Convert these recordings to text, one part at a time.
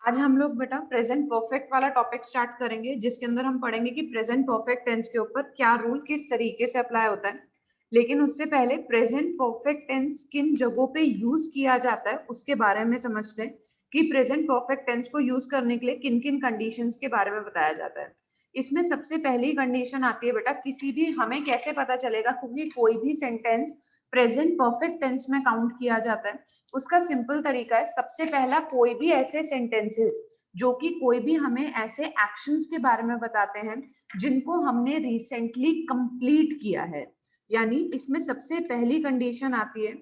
आज हम लोग बेटा प्रेजेंट परफेक्ट वाला टॉपिक स्टार्ट करेंगे, जिसके अंदर हम पढ़ेंगे कि प्रेजेंट परफेक्ट टेंस के ऊपर क्या रूल किस तरीके से अप्लाई होता है। लेकिन उससे पहले प्रेजेंट परफेक्ट टेंस किन जगहों पे यूज किया जाता है उसके बारे में समझते हैं कि प्रेजेंट परफेक्ट टेंस को यूज करने के लिए किन किन कंडीशंस के बारे में बताया जाता है। इसमें सबसे पहली कंडीशन आती है बेटा, किसी भी हमें कैसे पता चलेगा क्योंकि कोई भी सेंटेंस प्रेजेंट परफेक्ट टेंस में काउंट किया जाता है। उसका सिंपल तरीका है, सबसे पहला कोई भी ऐसे सेंटेंसेस जो कि कोई भी हमें ऐसे एक्शंस के बारे में बताते हैं जिनको हमने रिसेंटली कंप्लीट किया है। यानी इसमें सबसे पहली कंडीशन आती है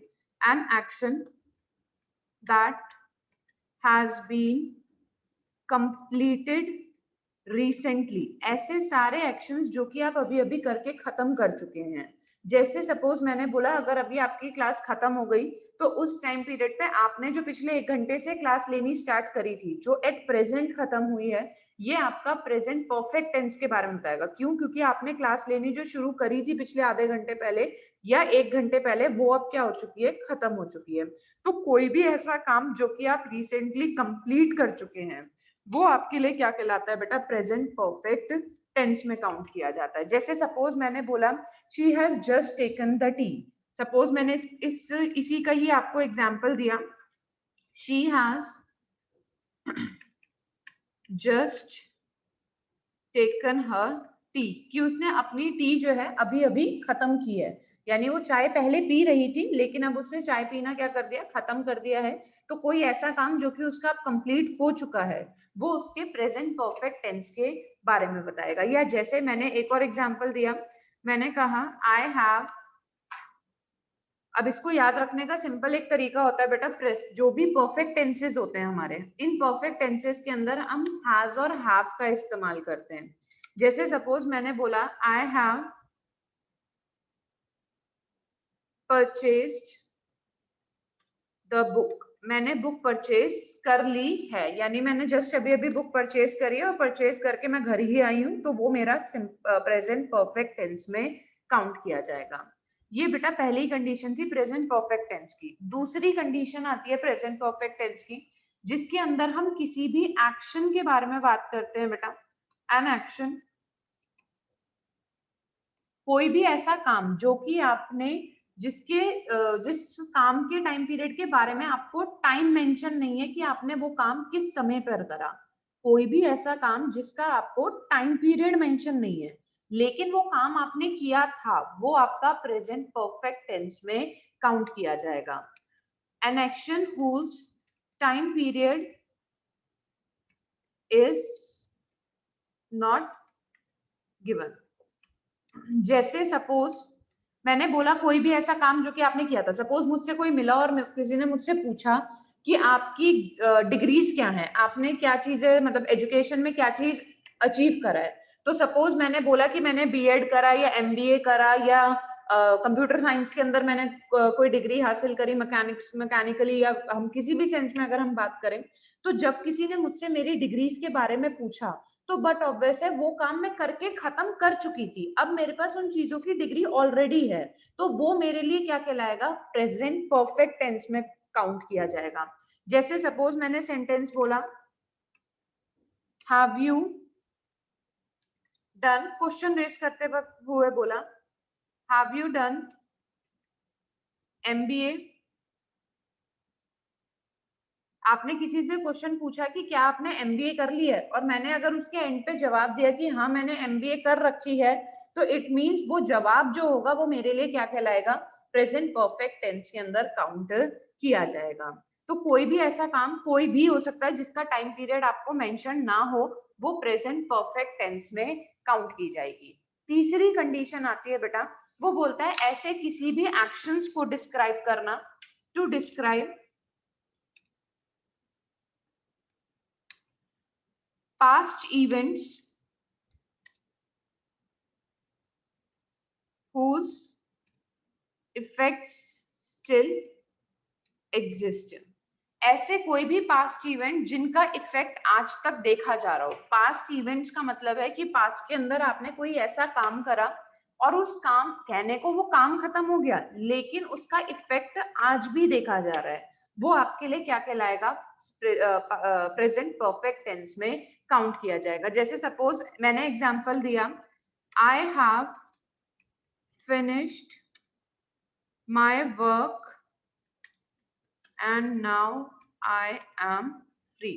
an action that has been completed recently. ऐसे सारे एक्शंस जो कि आप अभी अभी करके खत्म कर चुके हैं। जैसे सपोज मैंने बोला, अगर अभी आपकी क्लास खत्म हो गई तो उस टाइम पीरियड पे आपने जो पिछले 1 घंटे से क्लास लेनी स्टार्ट करी थी, जो एट प्रेजेंट खत्म हुई है, ये आपका प्रेजेंट परफेक्ट टेंस के बारे में बताएगा। क्यों? क्योंकि आपने क्लास लेनी जो शुरू करी थी पिछले आधे घंटे पहले या 1 घंटे पहले, वो अब क्या हो चुकी है, खत्म हो चुकी है। तो कोई भी ऐसा काम जो कि आप रिसेंटली कंप्लीट कर चुके हैं, वो आपके लिए क्या कहलाता है बेटा, प्रेजेंट परफेक्ट टेंस में काउंट किया जाता है। जैसे सपोज मैंने बोला she has just taken the T. Suppose मैंने इसी का ही आपको एग्जांपल दिया, she has just taken her T, कि उसने अपनी टी जो है अभी अभी खत्म की है। यानी वो चाय पहले पी रही थी लेकिन अब उसने चाय पीना क्या कर दिया, खत्म कर दिया है। तो कोई ऐसा काम जो कि उसका कंप्लीट हो चुका है, वो उसके प्रेजेंट परफेक्ट टेंस के बारे में बताएगा। या जैसे मैंने एक और एग्जांपल दिया, मैंने कहा आई हैव। अब इसको याद रखने का सिंपल एक तरीका होता है बेटा, जो भी परफेक्ट टेंसेस होते हैं हमारे, इन परफेक्ट टेंसेस के अंदर हम हैज और हैव का इस्तेमाल करते हैं। जैसे सपोज मैंने बोला I have purchased the book. मैंने बुक परचेज कर ली है, यानी मैंने जस्ट अभी अभी बुक परचेज करी है और परचेज करके मैं घर ही आई हूँ, तो वो मेरा प्रेजेंट परफेक्ट टेंस में काउंट किया जाएगा। ये बेटा पहली कंडीशन थी प्रेजेंट परफेक्ट टेंस की। दूसरी कंडीशन आती है प्रेजेंट परफेक्ट टेंस की, जिसके अंदर हम किसी भी एक्शन के बारे में बात करते हैं बेटा। एन एक्शन, कोई भी ऐसा काम जो कि आपने जिस काम के टाइम पीरियड के बारे में आपको टाइम मेंशन नहीं है कि आपने वो काम किस समय पर करा। कोई भी ऐसा काम जिसका आपको टाइम पीरियड मेंशन नहीं है लेकिन वो काम आपने किया था, वो आपका प्रेजेंट परफेक्ट टेंस में काउंट किया जाएगा। An action whose time period is not given. जैसे सपोज मैंने बोला कोई भी ऐसा काम जो कि आपने किया था, सपोज मुझसे कोई मिला और किसी ने मुझसे पूछा कि आपकी डिग्रीज क्या हैं, आपने क्या चीजें मतलब एजुकेशन में क्या चीज अचीव करा है। तो सपोज मैंने बोला कि मैंने बीएड करा या एमबीए करा या कंप्यूटर साइंस के अंदर मैंने कोई डिग्री हासिल करी, मैकेनिकली, या हम किसी भी सेंस में अगर हम बात करें, तो जब किसी ने मुझसे मेरी डिग्रीज के बारे में पूछा तो बट ऑब्वियस है वो काम मैं करके खत्म कर चुकी थी, अब मेरे पास उन चीजों की डिग्री ऑलरेडी है, तो वो मेरे लिए क्या कहलाएगा, प्रेजेंट परफेक्ट टेंस में काउंट किया जाएगा। जैसे सपोज मैंने सेंटेंस बोला have you done, question raise करते वक्त हुए बोला हैव यू डन एमबीए। आपने किसी से क्वेश्चन पूछा कि क्या आपने एमबीए कर ली है, और मैंने अगर उसके एंड पे जवाब दिया कि हाँ मैंने एमबीए कर रखी है, तो इट मींस वो जवाब जो होगा वो मेरे लिए क्या कहलाएगा, प्रेजेंट परफेक्ट टेंस के अंदर काउंट किया जाएगा। तो कोई भी ऐसा काम कोई भी हो सकता है जिसका टाइम पीरियड आपको मेंशन ना हो, वो प्रेजेंट परफेक्ट टेंस में काउंट की जाएगी। तीसरी कंडीशन आती है बेटा, वो बोलता है ऐसे किसी भी एक्शंस को डिस्क्राइब करना, to describe past events whose effects still exist। ऐसे कोई भी पास्ट इवेंट जिनका इफेक्ट आज तक देखा जा रहा हो। पास्ट इवेंट्स का मतलब है कि पास्ट के अंदर आपने कोई ऐसा काम करा और उस काम, कहने को वो काम खत्म हो गया लेकिन उसका इफेक्ट आज भी देखा जा रहा है, वो आपके लिए क्या कहलाएगा, प्रेजेंट परफेक्ट टेंस में काउंट किया जाएगा। जैसे सपोज मैंने एग्जांपल दिया, I have finished my work and now I M free,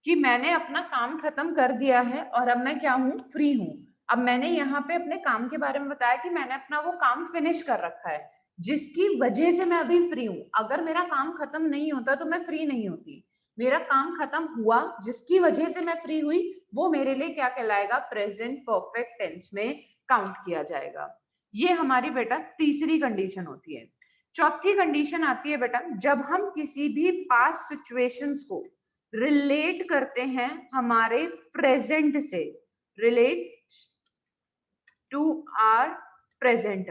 कि मैंने अपना काम खत्म कर दिया है और अब मैं क्या हूँ, फ्री हूँ। अब मैंने यहाँ पे अपने काम के बारे में बताया कि मैंने अपना वो काम फिनिश कर रखा है, जिसकी वजह से मैं अभी फ्री हूँ। अगर मेरा काम खत्म नहीं होता तो मैं फ्री नहीं होती। मेरा काम खत्म हुआ, जिसकी वजह से मैं फ्री हुई, वो मेरे लिए क्या कहलाएगा, प्रेजेंट परफेक्ट टेंस में काउंट किया जाएगा। ये हमारी बेटा तीसरी कंडीशन होती है। चौथी कंडीशन आती है बेटा, जब हम किसी भी पास्ट सिचुएशंस को रिलेट करते हैं हमारे प्रेजेंट से, relate to our present.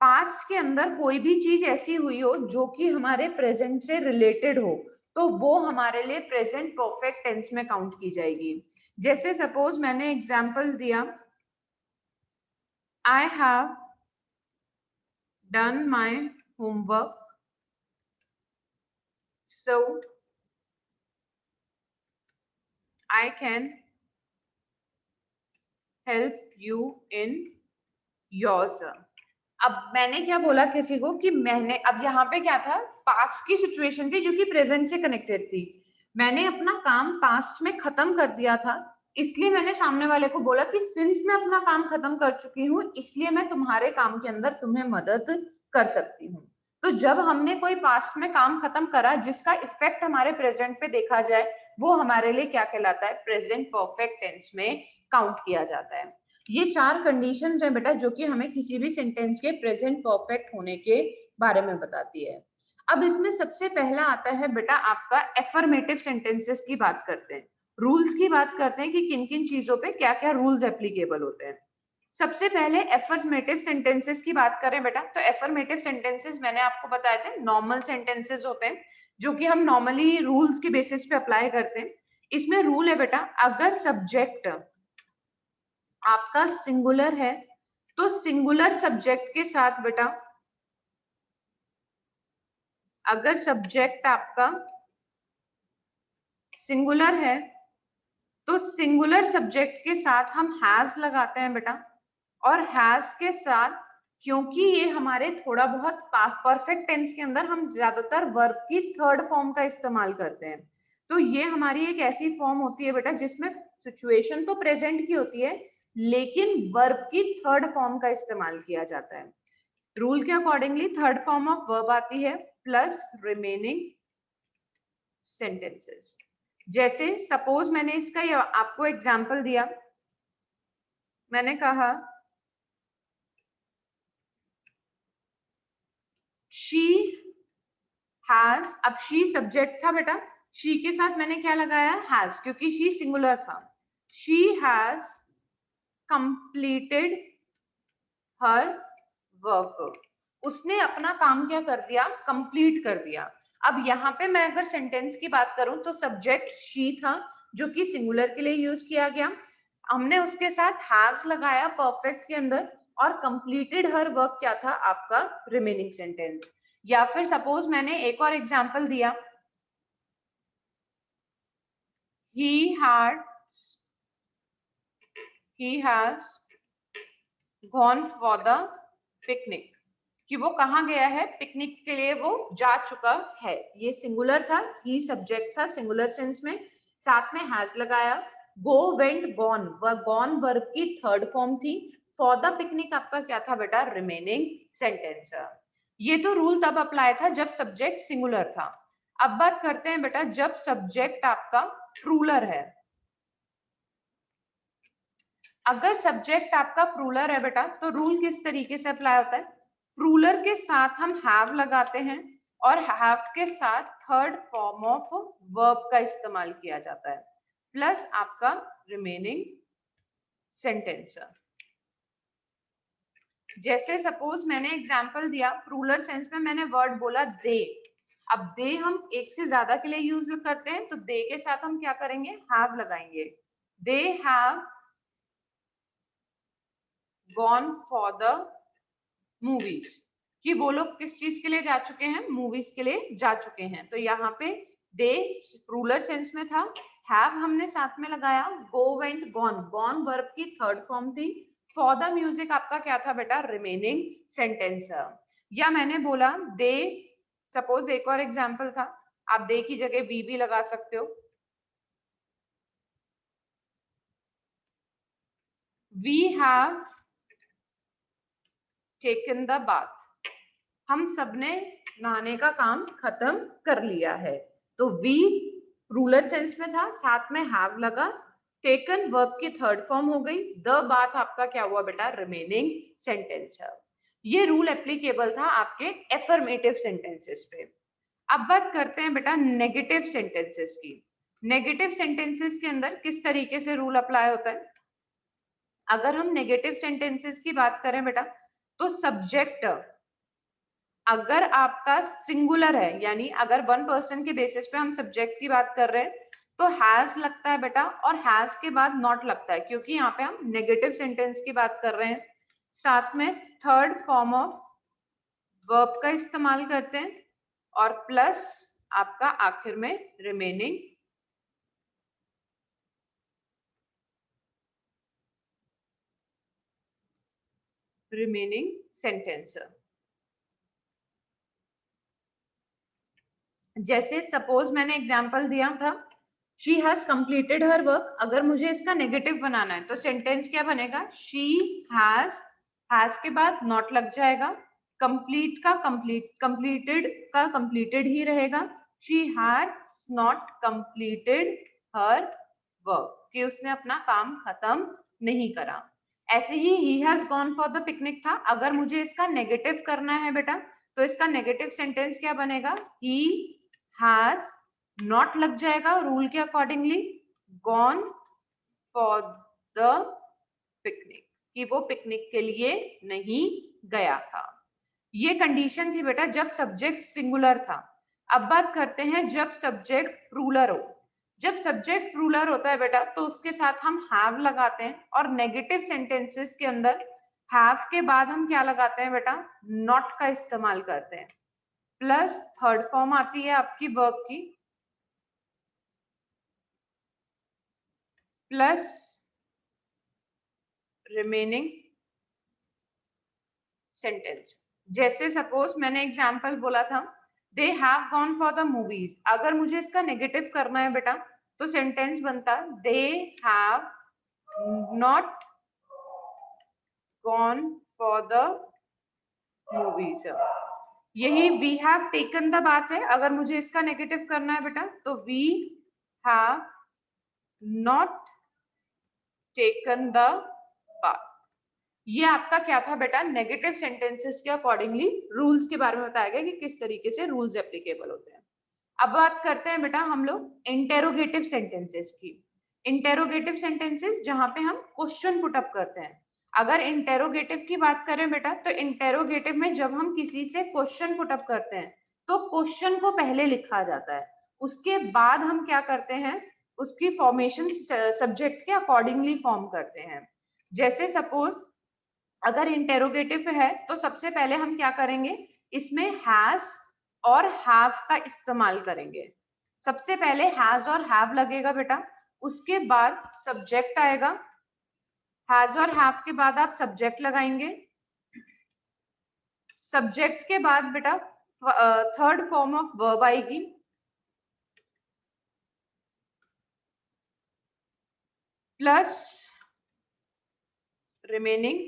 Past के अंदर कोई भी चीज ऐसी हुई हो जो कि हमारे प्रेजेंट से रिलेटेड हो, तो वो हमारे लिए प्रेजेंट परफेक्ट टेंस में काउंट की जाएगी। जैसे सपोज मैंने एग्जांपल दिया, I have done my homework so I can help you in yours. अब मैंने क्या बोला किसी को कि मैंने, अब यहाँ पे क्या था, पास्ट की सिचुएशन थी जो कि प्रेजेंट से कनेक्टेड थी। मैंने अपना काम पास्ट में खत्म कर दिया था, इसलिए मैंने सामने वाले को बोला कि सिंस मैं अपना काम खत्म कर चुकी हूँ, इसलिए मैं तुम्हारे काम के अंदर तुम्हें मदद कर सकती हूँ। तो जब हमने कोई पास्ट में काम खत्म करा जिसका इफेक्ट हमारे प्रेजेंट पे देखा जाए, वो हमारे लिए क्या कहलाता है, प्रेजेंट परफेक्ट टेंस में काउंट किया जाता है। ये चार कंडीशंस हैं बेटा जो कि हमें किसी भी सेंटेंस के प्रेजेंट परफेक्ट होने के बारे में बताती है। अब इसमें सबसे पहला आता है बेटा आपका एफर्मेटिव सेंटेंसेस की बात करते हैं, रूल्स की बात करते हैं कि किन किन चीजों पे क्या क्या रूल्स एप्लीकेबल होते हैं। सबसे पहले एफर्मेटिव सेंटेंसेस की बात करें बेटा, तो एफर्मेटिव सेंटेंसेस मैंने आपको बताए थे नॉर्मल सेंटेंसेस होते हैं जो कि हम नॉर्मली रूल्स के बेसिस पे अप्लाई करते हैं। इसमें रूल है बेटा, अगर सब्जेक्ट आपका सिंगुलर है तो सिंगुलर सब्जेक्ट के साथ बेटा, अगर सब्जेक्ट आपका सिंगुलर है तो सिंगुलर सब्जेक्ट के साथ हम हैज लगाते हैं बेटा। और हैज के साथ, क्योंकि ये हमारे थोड़ा बहुत परफेक्ट टेंस के अंदर हम ज्यादातर वर्ब की थर्ड फॉर्म का इस्तेमाल करते हैं, तो ये हमारी एक ऐसी फॉर्म होती है बेटा जिसमें सिचुएशन तो प्रेजेंट की होती है लेकिन वर्ब की थर्ड फॉर्म का इस्तेमाल किया जाता है। रूल के accordingly third form of verb आती है प्लस रिमेनिंग सेंटेंसेस। जैसे सपोज मैंने इसका आपको एग्जांपल दिया, मैंने कहा शी हैज, अब शी सब्जेक्ट था बेटा, शी के साथ मैंने क्या लगाया, हैज, क्योंकि शी सिंगुलर था। She has completed her work, उसने अपना काम क्या कर दिया, कंप्लीट कर दिया। अब यहाँ पे मैं अगर सेंटेंस की बात करूं तो सब्जेक्ट शी था जो कि सिंगुलर के लिए यूज किया गया, हमने उसके साथ हैज लगाया परफेक्ट के अंदर, और कंप्लीटेड हर वर्क क्या था आपका रिमेनिंग सेंटेंस। या फिर सपोज मैंने एक और एग्जांपल दिया, he had he has gone for the picnic, कि वो कहाँ गया है, पिकनिक के लिए वो जा चुका है। ये सिंगुलर था, ही सब्जेक्ट था सिंगुलर सेंस में, साथ में हैज लगाया। Go went gone, gone verb की थर्ड फॉर्म थी। फॉर द पिकनिक आपका क्या था बेटा, रिमेनिंग सेंटेंस। ये तो रूल तब अप्लाई था जब सब्जेक्ट सिंगुलर था। अब बात करते हैं बेटा जब सब्जेक्ट आपका प्लूरल है। अगर सब्जेक्ट आपका प्लूरल है बेटा तो रूल किस तरीके से अप्लाई होता है, प्लूरल के साथ हम हैव लगाते हैं और हैव के साथ थर्ड फॉर्म ऑफ वर्ब का इस्तेमाल किया जाता है प्लस आपका रिमेनिंग सेंटेंस। जैसे सपोज मैंने एग्जांपल दिया, प्लूरल सेंस में मैंने वर्ड बोला दे। अब दे हम एक से ज्यादा के लिए यूज करते हैं तो दे के साथ हम क्या करेंगे, हैव लगाएंगे। They have gone for the movies, कि वो लोग किस चीज के लिए जा चुके हैं, मूवीज के लिए जा चुके हैं। तो यहाँ पे दे रूलर सेंस में था, हैव हमने साथ में लगाया, go went gone, gone verb की थर्ड फॉर्म थी, फॉर द म्यूजिक आपका क्या था बेटा, रिमेनिंग सेंटेंस। या मैंने बोला दे, सपोज एक और एग्जांपल था, आप दे की जगह वी भी लगा सकते हो, we have taken the bath, हम सबने नहाने का काम खत्म कर लिया है। तो वी रूलर सेंस में था, साथ में हैव लगा, टेकन वर्ब की थर्ड फॉर्म हो गई, द बाथ आपका क्या हुआ बेटा, रिमेनिंग सेंटेंस है। ये रूल एप्लीकेबल था आपके एफर्मेटिव सेंटेंसेस पे। अब बात करते हैं बेटा नेगेटिव सेंटेंसेस की। नेगेटिव सेंटेंसेस के अंदर किस तरीके से रूल अप्लाई होता है। अगर हम नेगेटिव सेंटेंसेस की बात करें बेटा, तो सब्जेक्ट अगर आपका सिंगुलर है, यानी अगर वन पर्सन के बेसिस पे हम सब्जेक्ट की बात कर रहे हैं, तो हैज लगता है बेटा, और हैज के बाद नॉट लगता है, क्योंकि यहाँ पे हम नेगेटिव सेंटेंस की बात कर रहे हैं। साथ में थर्ड फॉर्म ऑफ वर्ब का इस्तेमाल करते हैं, और प्लस आपका आखिर में रिमेनिंग सेंटेंस। जैसे सपोज मैंने एग्जांपल दिया था, she has completed her work, अगर मुझे इसका नेगेटिव बनाना है तो सेंटेंस क्या बनेगा, शी हैज के बाद नॉट लग जाएगा, कंप्लीट का कंप्लीटेड का कंप्लीटेड ही रहेगा, she has not completed her work, कि उसने अपना काम खत्म नहीं करा। ऐसे he has gone for the picnic था, अगर मुझे इसका नेगेटिव करना है बेटा, तो इसका नेगेटिव सेंटेंस क्या बनेगा, ही हैज नॉट लग जाएगा रूल के accordingly, gone for the picnic, कि वो पिकनिक के लिए नहीं गया था। ये कंडीशन थी बेटा जब सब्जेक्ट सिंगुलर था। अब बात करते हैं जब सब्जेक्ट प्लूरल हो। जब सब्जेक्ट प्लूरल होता है बेटा, तो उसके साथ हम हैव लगाते हैं, और नेगेटिव सेंटेंसेस के अंदर हैव के बाद हम क्या लगाते हैं बेटा, नॉट का इस्तेमाल करते हैं, प्लस थर्ड फॉर्म आती है आपकी वर्ब की, प्लस रिमेनिंग सेंटेंस। जैसे सपोज मैंने एग्जांपल बोला था, they have gone for the movies, अगर मुझे इसका नेगेटिव करना है बेटा, तो सेंटेंस बनता दे have not gone for the movies. यही वी हैव टेकन द बात है, अगर मुझे इसका नेगेटिव करना है बेटा, तो we have not taken the bath. ये आपका क्या था बेटा, नेगेटिव सेंटेंसेस के अकॉर्डिंगली रूल्स के बारे में बताया गया कि किस तरीके से रूल्स एप्लीकेबल होते हैं। अब बात करते हैं बेटा हम लोग इंटेरोगेटिव सेंटेंसेस की। इंटेरोगेटिव सेंटेंसेस जहां पे हम क्वेश्चन पुट अप करते हैं। अगर इंटेरोगेटिव की बात करें बेटा, तो इंटेरोगेटिव में जब हम किसी से क्वेश्चन पुट अप करते हैं, तो क्वेश्चन को पहले लिखा जाता है, उसके बाद हम क्या करते हैं, उसकी फॉर्मेशन सब्जेक्ट के अकॉर्डिंगली फॉर्म करते हैं। जैसे सपोज अगर इंटेरोगेटिव है, तो सबसे पहले हम क्या करेंगे, इसमें हैज और हैव का इस्तेमाल करेंगे। सबसे पहले हैज और हैव लगेगा बेटा, उसके बाद सब्जेक्ट आएगा, हैज और हैव के बाद आप सब्जेक्ट लगाएंगे, सब्जेक्ट के बाद बेटा थर्ड फॉर्म ऑफ वर्ब आएगी, प्लस रिमेनिंग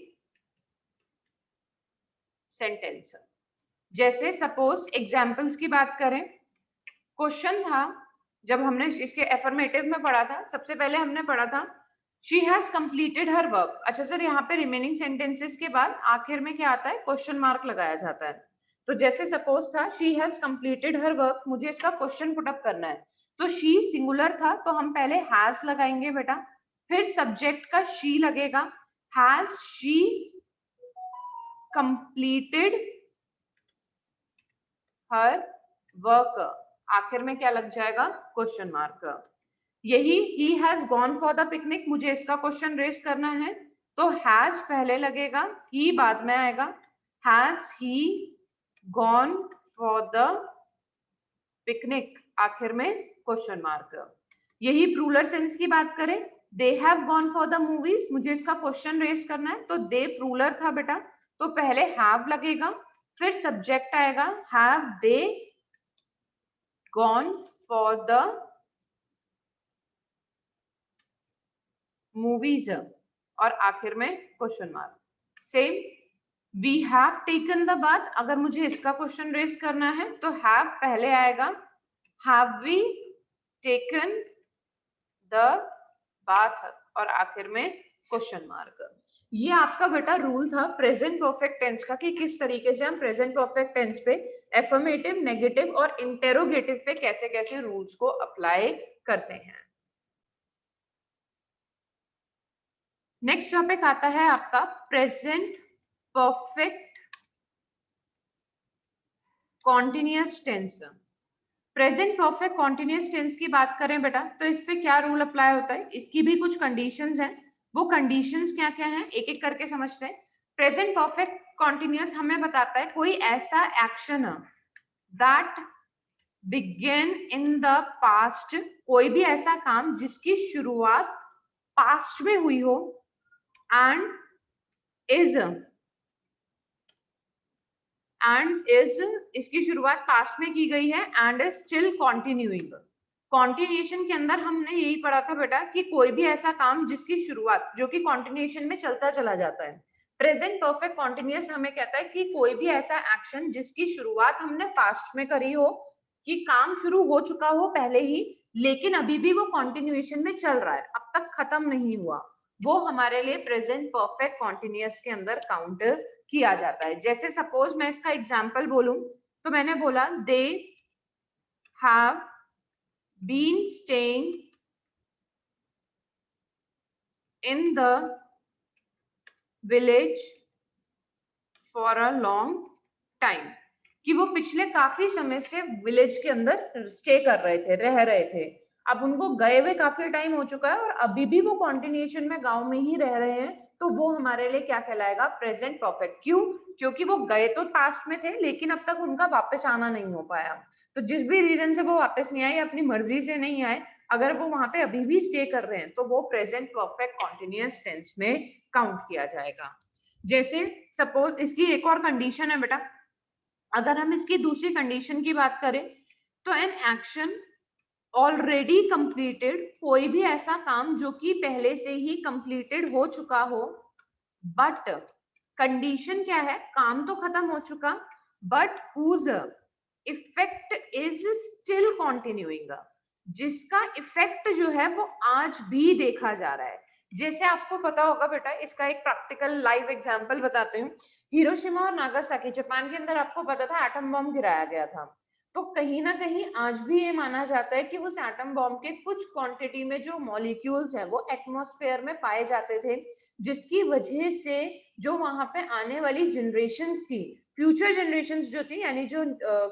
सेंटेंस। जैसे सपोज एग्जाम्पल्स की बात करें, क्वेश्चन था जब हमने इसके एफर्मेटिव में पढ़ा था, सबसे पहले हमने पढ़ा था she has completed her work. अच्छा सर, यहाँ पे रिमेनिंग सेंटेंसेस के बाद आखिर में क्या आता है, क्वेश्चन मार्क लगाया जाता है। तो जैसे सपोज था she has completed her work, मुझे इसका क्वेश्चन पुट अप करना है, तो शी सिंगुलर था, तो हम पहले हैज लगाएंगे बेटा, फिर सब्जेक्ट का शी लगेगा, has she completed her work, आखिर में क्या लग जाएगा, क्वेश्चन मार्क। यही he has gone for the picnic, मुझे इसका क्वेश्चन रेस करना है, तो हैज पहले लगेगा, ही बाद में आएगा, has he gone for the picnic, आखिर में क्वेश्चन मार्क। यही प्रूलर सेंस की बात करें, they have gone for the movies, मुझे इसका क्वेश्चन रेज करना है, तो दे प्रूलर था बेटा, तो पहले हैव लगेगा, फिर सब्जेक्ट आएगा, have they gone for the movies, और आखिर में question mark. Same we have taken the bath, अगर मुझे इसका क्वेश्चन रेज करना है तो हैव पहले आएगा, have we taken the bath, और आखिर में क्वेश्चन मार्क। ये आपका बेटा रूल था प्रेजेंट परफेक्ट टेंस का, कि किस तरीके से हम प्रेजेंट परफेक्ट टेंस पे एफर्मेटिव, नेगेटिव और इंटेरोगेटिव पे कैसे कैसे रूल्स को अप्लाई करते हैं। नेक्स्ट टॉपिक आता है आपका present perfect continuous tense. Present perfect continuous tense की बात करें बेटा, तो इस पे क्या रूल अप्लाई होता है, इसकी भी कुछ कंडीशंस हैं, वो कंडीशंस क्या क्या हैं एक एक करके समझते हैं। प्रेजेंट परफेक्ट कॉन्टिन्यूअस हमें बताता है कोई ऐसा action that begin in the past, कोई भी ऐसा काम जिसकी शुरुआत पास्ट में हुई हो, एंड इज इसकी शुरुआत पास्ट में की गई है, and is still continuing. Continuation के अंदर हमने यही पढ़ा था बेटा कि कोई भी ऐसा काम जिसकी शुरुआत जो कि कॉन्टिन्यूएशन में चलता चला जाता है। प्रेजेंट परफेक्ट कॉन्टिन्यूअस हमें कहता है कि कोई भी ऐसा एक्शन जिसकी शुरुआत हमने पास्ट में करी हो, कि काम शुरू हो चुका हो पहले ही, लेकिन अभी भी वो कॉन्टिन्यूएशन में चल रहा है, अब तक खत्म नहीं हुआ, वो हमारे लिए प्रेजेंट परफेक्ट कॉन्टिन्यूअस के अंदर काउंट किया जाता है। जैसे सपोज मैं इसका एग्जाम्पल बोलूं, तो मैंने बोला they have been staying in the village for a long time, कि वो पिछले काफी समय से विलेज के अंदर स्टे कर रहे थे, रह रहे थे। अब उनको गए हुए काफी टाइम हो चुका है और अभी भी वो कॉन्टिन्यूएशन में गांव में ही रह रहे हैं, तो वो हमारे लिए क्या कहलाएगा, प्रेजेंट परफेक्ट। क्यों? क्योंकि वो गए तो पास्ट में थे, लेकिन अब तक उनका वापस आना नहीं हो पाया। तो जिस भी रीजन से वो वापस नहीं आए, अपनी मर्जी से नहीं आए, अगर वो वहां पे अभी भी स्टे कर रहे हैं, तो वो प्रेजेंट परफेक्ट कॉन्टिन्यूअस टेंस में काउंट किया जाएगा। जैसे सपोज इसकी एक और कंडीशन है बेटा, अगर हम इसकी दूसरी कंडीशन की बात करें, तो एन एक्शन ऑलरेडी कंप्लीटेड, कोई भी ऐसा काम जो कि पहले से ही कंप्लीटेड हो चुका हो, बट कंडीशन क्या है, काम तो खत्म हो चुका, but whose effect is still continuing, जिसका इफेक्ट जो है वो आज भी देखा जा रहा है। जैसे आपको पता होगा बेटा, इसका एक प्रैक्टिकल लाइव एग्जांपल बताते हूँ। हिरोशिमा और नागासाकी, जापान के अंदर आपको पता था एटम बम गिराया गया था, तो कहीं ना कहीं आज भी ये माना जाता है कि उस एटम बॉम्ब के कुछ क्वांटिटी में जो मॉलिक्यूल्स हैं वो एटमॉस्फेयर में पाए जाते थे, जिसकी वजह से जो वहां पे आने वाली जनरेशंस थी, फ्यूचर जनरेशंस जो थी, यानी जो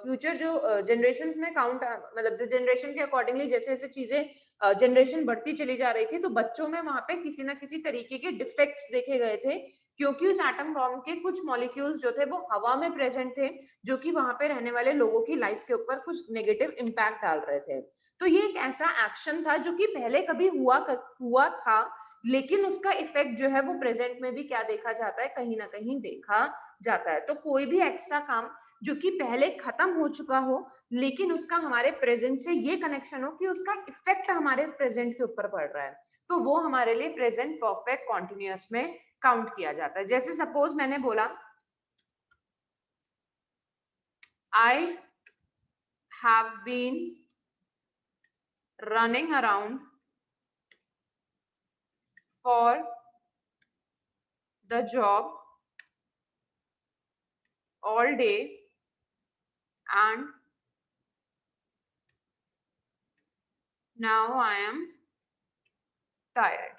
फ्यूचर जो जनरेशंस में काउंट, मतलब जो जनरेशन के अकॉर्डिंगली जैसे जैसे चीजें जनरेशन बढ़ती चली जा रही थी, तो बच्चों में वहां पे किसी ना किसी तरीके के डिफेक्ट्स देखे गए थे, क्योंकि उस एटम बॉम्ब के कुछ मॉलिक्यूल्स जो थे वो हवा में प्रेजेंट थे, जो कि वहां पे रहने वाले लोगों की लाइफ के ऊपर कुछ नेगेटिव इम्पैक्ट डाल रहे थे। तो ये एक ऐसा एक्शन था जो कि पहले कभी हुआ था, लेकिन उसका इफेक्ट जो है वो प्रेजेंट में भी क्या देखा जाता है, कहीं ना कहीं देखा जाता है। तो कोई भी ऐसा काम जो कि पहले खत्म हो चुका हो, लेकिन उसका हमारे प्रेजेंट से ये कनेक्शन हो कि उसका इफेक्ट हमारे प्रेजेंट के ऊपर पड़ रहा है, तो वो हमारे लिए प्रेजेंट परफेक्ट कॉन्टिन्यूअस में काउंट किया जाता है। जैसे सपोज मैंने बोला I have been running around for the job all day and now I am tired,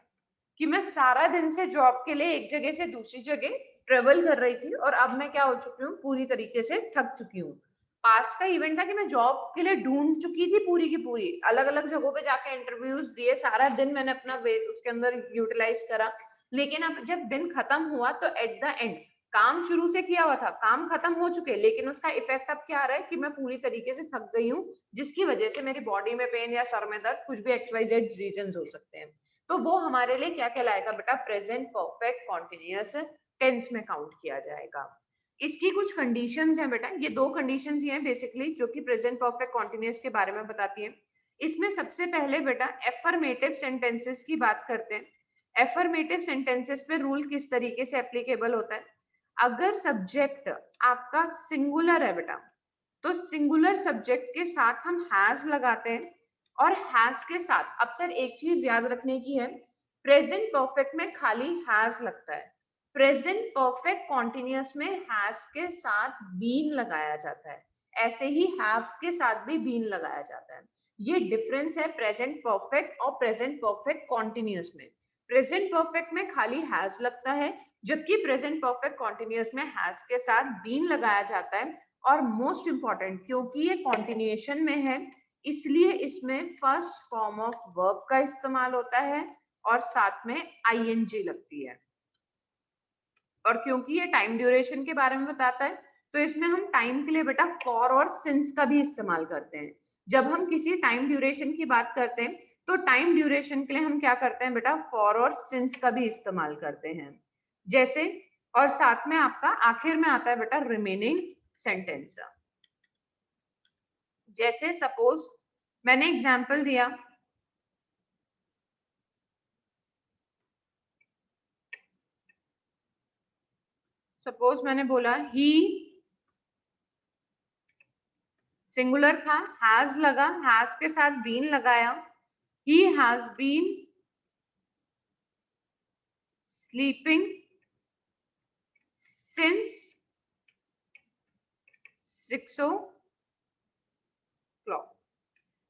कि मैं सारा दिन से जॉब के लिए एक जगह से दूसरी जगह ट्रेवल कर रही थी और अब मैं क्या हो चुकी हूँ, पूरी तरीके से थक चुकी हूँ। पास्ट का इवेंट था कि मैं जॉब के लिए ढूंढ चुकी थी पूरी की पूरी, अलग अलग जगहों पे जाके इंटरव्यूज दिए, सारा दिन मैंने अपना वे उसके अंदर यूटिलाइज करा, लेकिन अब जब दिन खत्म हुआ तो एट द एंड काम शुरू से किया हुआ था, काम खत्म हो चुके, लेकिन उसका इफेक्ट अब क्या आ रहा है कि मैं पूरी तरीके से थक गई हूँ, जिसकी वजह से मेरी बॉडी में पेन या सर में दर्द, कुछ भी XYZ रीजन हो सकते हैं। तो वो हमारे लिए क्या कहलाएगा बेटा, प्रेजेंट परफेक्ट कॉन्टिन्यूअस टेंस में काउंट किया जाएगा। इसकी कुछ कंडीशंस हैं बेटा, ये दो कंडीशंस ही हैं बेसिकली जो कि प्रेजेंट परफेक्ट कॉन्टिन्यूअस के बारे में बताती हैं। इसमें सबसे पहले बेटा एफर्मेटिव सेंटेंसेस की बात करते हैं। एफर्मेटिव सेंटेंसेस पे रूल किस तरीके से एप्लीकेबल होता है, अगर सब्जेक्ट आपका सिंगुलर है बेटा, तो सिंगुलर सब्जेक्ट के साथ हम हैज लगाते हैं, और हैज के साथ, अब सर एक चीज याद रखने की है, प्रेजेंट परफेक्ट में खाली हैज लगता है, प्रेजेंट परफेक्ट कॉन्टिन्यूअस में हैज के साथ बीन लगाया जाता है, ऐसे ही हैव के साथ भी बीन लगाया जाता है। ये डिफरेंस है प्रेजेंट परफेक्ट और प्रेजेंट परफेक्ट कॉन्टिन्यूअस में। प्रेजेंट परफेक्ट में खाली हैज लगता है, जबकि प्रेजेंट परफेक्ट कॉन्टिन्यूअस में हैज के साथ बीन लगाया जाता है। और मोस्ट इंपॉर्टेंट, क्योंकि ये कॉन्टिन्यूएशन में है, इसलिए इसमें फर्स्ट फॉर्म ऑफ वर्ब का इस्तेमाल होता है और साथ में आईएनजी लगती है। और क्योंकि ये टाइम ड्यूरेशन के बारे में बताता है, तो इसमें हम टाइम के लिए बेटा फॉर और सिंस का भी इस्तेमाल करते हैं। जब हम किसी टाइम ड्यूरेशन की बात करते हैं, तो टाइम ड्यूरेशन के लिए हम क्या करते हैं बेटा, फॉर और सिंस का भी इस्तेमाल करते हैं। जैसे, और साथ में आपका आखिर में आता है बेटा रिमेनिंग सेंटेंस। जैसे सपोज मैंने एग्जाम्पल दिया, सपोज मैंने बोला ही, सिंगुलर था, हैज लगा, हैज के साथ बीन लगाया, he has been sleeping since 6 o'clock,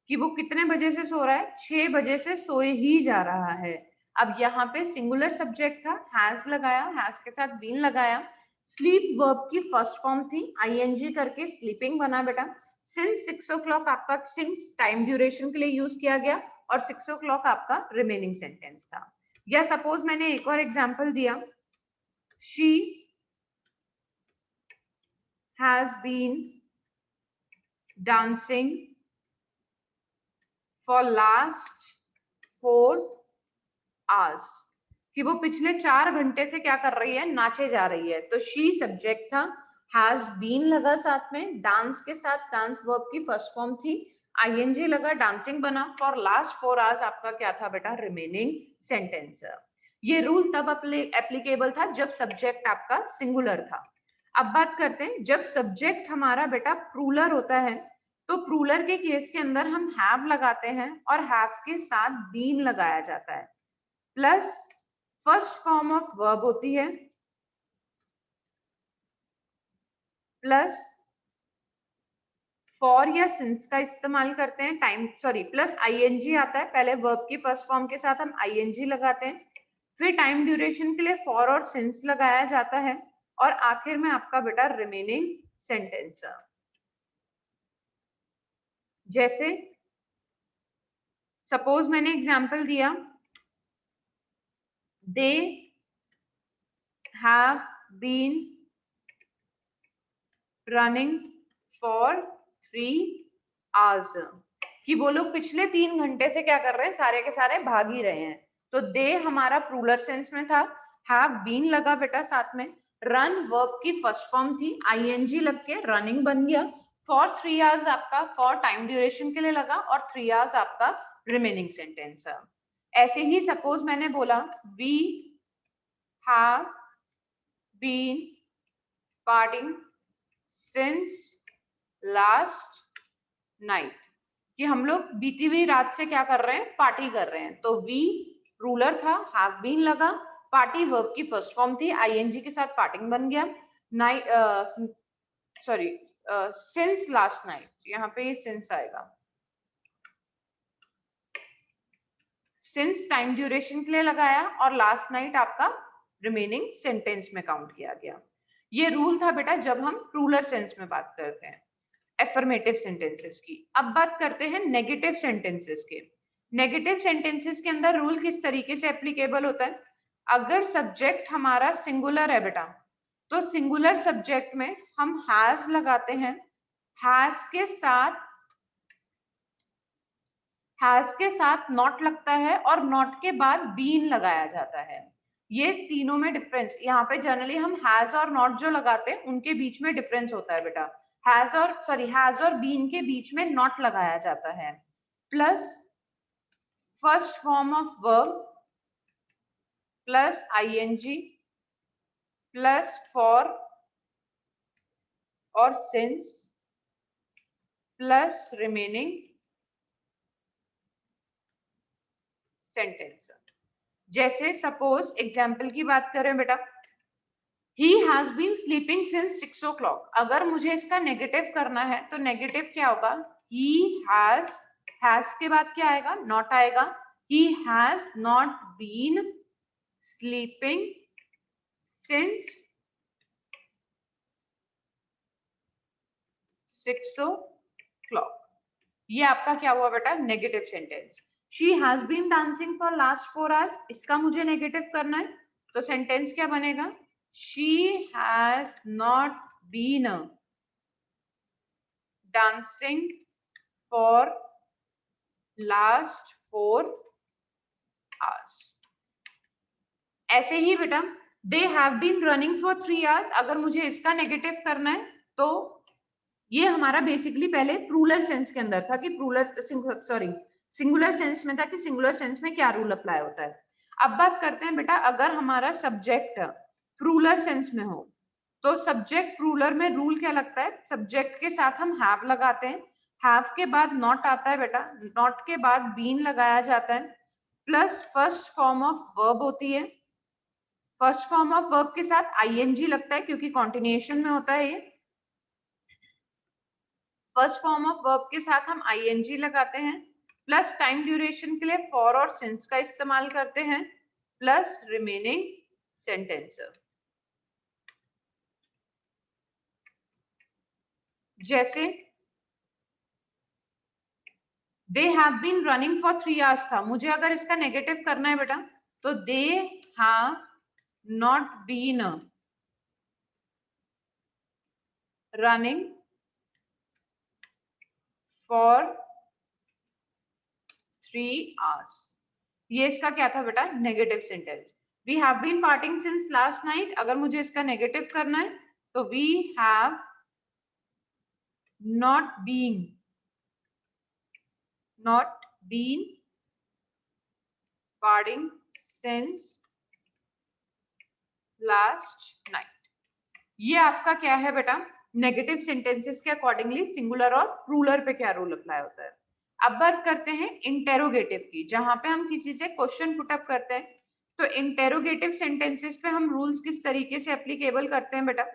कि वो कितने बजे से सो रहा है, 6 बजे से सोए ही जा रहा है। अब यहाँ पे सिंगुलर सब्जेक्ट था, हैज लगाया, हैज के साथ बीन लगाया, स्लीप वर्ब की फर्स्ट फॉर्म थी, आईएनजी करके स्लीपिंग बना बेटा, सिंस 6 o'clock आपका सिंस टाइम ड्यूरेशन के लिए यूज किया गया, और 6 o'clock आपका रिमेनिंग सेंटेंस था। या सपोज मैंने एक और एग्जाम्पल दिया, she has been dancing for last 4 hours, कि वो पिछले 4 घंटे से क्या कर रही है, नाचे जा रही है। तो शी सब्जेक्ट था, हैज बीन लगा साथ में, डांस के साथ डांस वर्ब की फर्स्ट फॉर्म थी, आईएनजी लगा, डांसिंग बना, फॉर लास्ट 4 hours आपका क्या था बेटा, रिमेनिंग सेंटेंस। ये रूल तब एप्लीकेबल था जब सब्जेक्ट आपका सिंगुलर था। अब बात करते हैं जब सब्जेक्ट हमारा बेटा प्लूरल होता है, तो प्लूरल के केस के अंदर हम हैव लगाते हैं और हैव के साथ बीन लगाया जाता है, plus first form of verb होती है, प्लस फॉर या सिंस का इस्तेमाल करते हैं, प्लस आईएनजी आता है, पहले वर्ब की फर्स्ट फॉर्म के साथ हम आईएनजी लगाते हैं, फिर टाइम ड्यूरेशन के लिए फॉर और सिंस लगाया जाता है, और आखिर में आपका बेटा रिमेनिंग सेंटेंस। जैसे सपोज मैंने एग्जांपल दिया, they have been running for 3 hours, कि वो लोग पिछले 3 घंटे से क्या कर रहे हैं, सारे के सारे भाग ही रहे हैं। तो दे हमारा प्लूरल सेंस में था, हैव बीन लगा बेटा साथ में, रन वर्ब की फर्स्ट फॉर्म थी, आईएनजी लग के रनिंग बन गया, फॉर 3 hours आपका फॉर टाइम ड्यूरेशन के लिए लगा, और 3 hours आपका रिमेनिंग सेंटेंस है। ऐसे ही सपोज मैंने बोला, we have been partying since last night, कि हम लोग बीती हुई रात से क्या कर रहे हैं, पार्टी कर रहे हैं। तो वी रूलर था, हैव बीन लगा, पार्टी वर्ब की फर्स्ट फॉर्म थी, आईएनजी के साथ पार्टिंग बन गया, night sorry since last night, यहाँ पे सिंस आएगा, सिंस टाइम ड्यूरेशन के लिए लगाया, और लास्ट नाइट आपका रिमेनिंग सेंटेंस में काउंट किया गया। ये रूल था बेटा जब हम प्लूरल सेंस में बात करते हैं एफर्मेटिव सेंटेंसेस की। अब बात करते हैं नेगेटिव सेंटेंसेस के। नेगेटिव सेंटेंसेस के अंदर रूल किस तरीके से एप्लीकेबल होता है, अगर सब्जेक्ट हमारा सिंगुलर है बेटा, तो सिंगुलर सब्जेक्ट में हम हैज लगाते हैं, हैज के साथ नॉट लगता है और नॉट के बाद बीन लगाया जाता है। ये तीनों में डिफरेंस, यहाँ पे जनरली हम हैज और नॉट जो लगाते हैं उनके बीच में डिफरेंस होता है बेटा। हैज और बीन के बीच में नॉट लगाया जाता है। Plus first form of verb plus ING plus for और सिंस प्लस रिमेनिंग सेंटेंस। जैसे सपोज एग्जाम्पल की बात करें बेटा, he has been sleeping since 6 o'clock। अगर मुझे इसका नेगेटिव करना है तो नेगेटिव क्या होगा, ही हैज के बाद क्या आएगा, नॉट आएगा। He has not been sleeping since 6 o'clock। ये आपका क्या हुआ बेटा, negative sentence. She has been dancing for last 4 hours, इसका मुझे नेगेटिव करना है तो सेंटेंस क्या बनेगा, she has not been dancing for last 4 hours। ऐसे ही बेटा they have been running for 3 hours, अगर मुझे इसका नेगेटिव करना है तो ये हमारा बेसिकली पहले प्लूरल सेंस के अंदर था कि सिंगुलर सेंस में था कि सिंगुलर सेंस में क्या रूल अप्लाई होता है। अब बात करते हैं बेटा, अगर हमारा सब्जेक्ट प्लूरल सेंस में हो तो सब्जेक्ट प्लूरल में रूल क्या लगता है, सब्जेक्ट के साथ हम हैव लगाते हैं, हैव के बाद नॉट आता है बेटा, नॉट के बाद बीन लगाया जाता है, plus first form of verb होती है, फर्स्ट फॉर्म ऑफ वर्ब के साथ आईएनजी लगता है क्योंकि कॉन्टिन्यूएशन में होता है ये। फर्स्ट फॉर्म ऑफ वर्ब के साथ हम आईएनजी लगाते हैं, प्लस टाइम ड्यूरेशन के लिए फॉर और सिंस का इस्तेमाल करते हैं, प्लस रिमेनिंग सेंटेंस। जैसे they have been running for 3 hours था, मुझे अगर इसका नेगेटिव करना है बेटा तो they have not been running for 3 hours। ये इसका क्या था बेटा, negative sentence. We have been partying since last night, अगर मुझे इसका नेगेटिव करना है तो we have not been partying since last night। ये आपका क्या है बेटा, नेगेटिव सेंटेंसेस के अकॉर्डिंगली सिंगुलर और प्लूरल पे क्या रूल अप्लाई होता है। अब बात करते हैं इंटेरोगेटिव की, जहां पे हम किसी से क्वेश्चन पुटअप करते हैं। तो इंटेरोगेटिव सेंटेंसेस पे हम रूल्स किस तरीके से एप्लीकेबल करते हैं बेटा,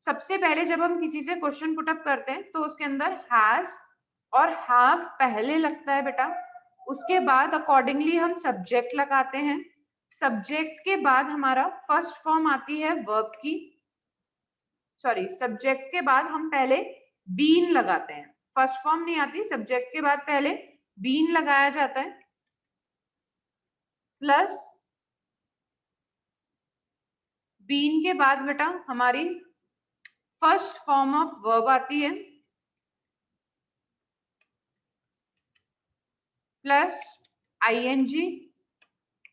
सबसे पहले जब हम किसी से क्वेश्चन पुटअप करते हैं तो उसके अंदर हैज और हैव पहले लगता है बेटा, उसके बाद अकॉर्डिंगली हम सब्जेक्ट लगाते हैं, सब्जेक्ट के बाद हमारा फर्स्ट फॉर्म आती है वर्ब की, सब्जेक्ट के बाद हम पहले बीन लगाते हैं, फर्स्ट फॉर्म नहीं आती, सब्जेक्ट के बाद पहले बीन लगाया जाता है, प्लस बीन के बाद बेटा हमारी फर्स्ट फॉर्म ऑफ वर्ब आती है, plus ING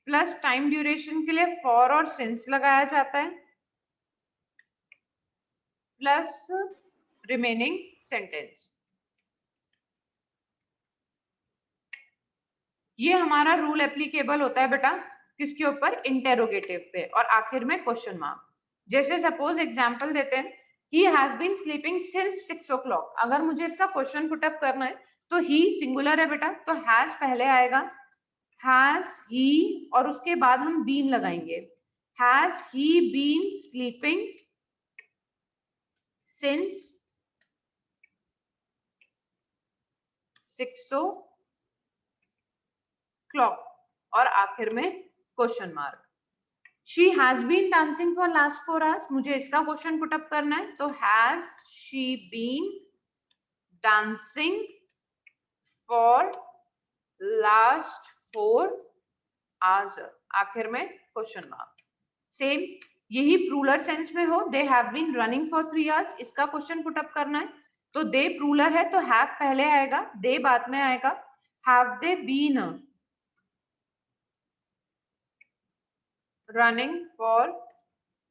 plus time duration के लिए फॉर और सिंस लगाया जाता है, प्लस रिमेनिंग सेंटेंस। ये हमारा रूल एप्लीकेबल होता है बेटा किसके ऊपर, इंटेरोगेटिव पे, और आखिर में क्वेश्चन मार्क। जैसे सपोज एग्जांपल देते हैं, he has been sleeping since 6 o'clock, अगर मुझे इसका क्वेश्चन पुटअप करना है तो ही सिंगुलर है बेटा तो हैज पहले आएगा, हैज ही और उसके बाद हम बीन लगाएंगे, has he been sleeping since 6 o'clock और आखिर में question mark. She has been dancing for last 4 hours, मुझे इसका क्वेश्चन पुटअप करना है तो has she been dancing for last 4 hours, आखिर में क्वेश्चन मार्क। सेम यही प्रूलर सेंस में हो, they have been running for 3 hours, इसका क्वेश्चन पुट अप करना है। तो दे प्रूलर है तो हैव पहले आएगा, दे बाद में आएगा। Have they been running for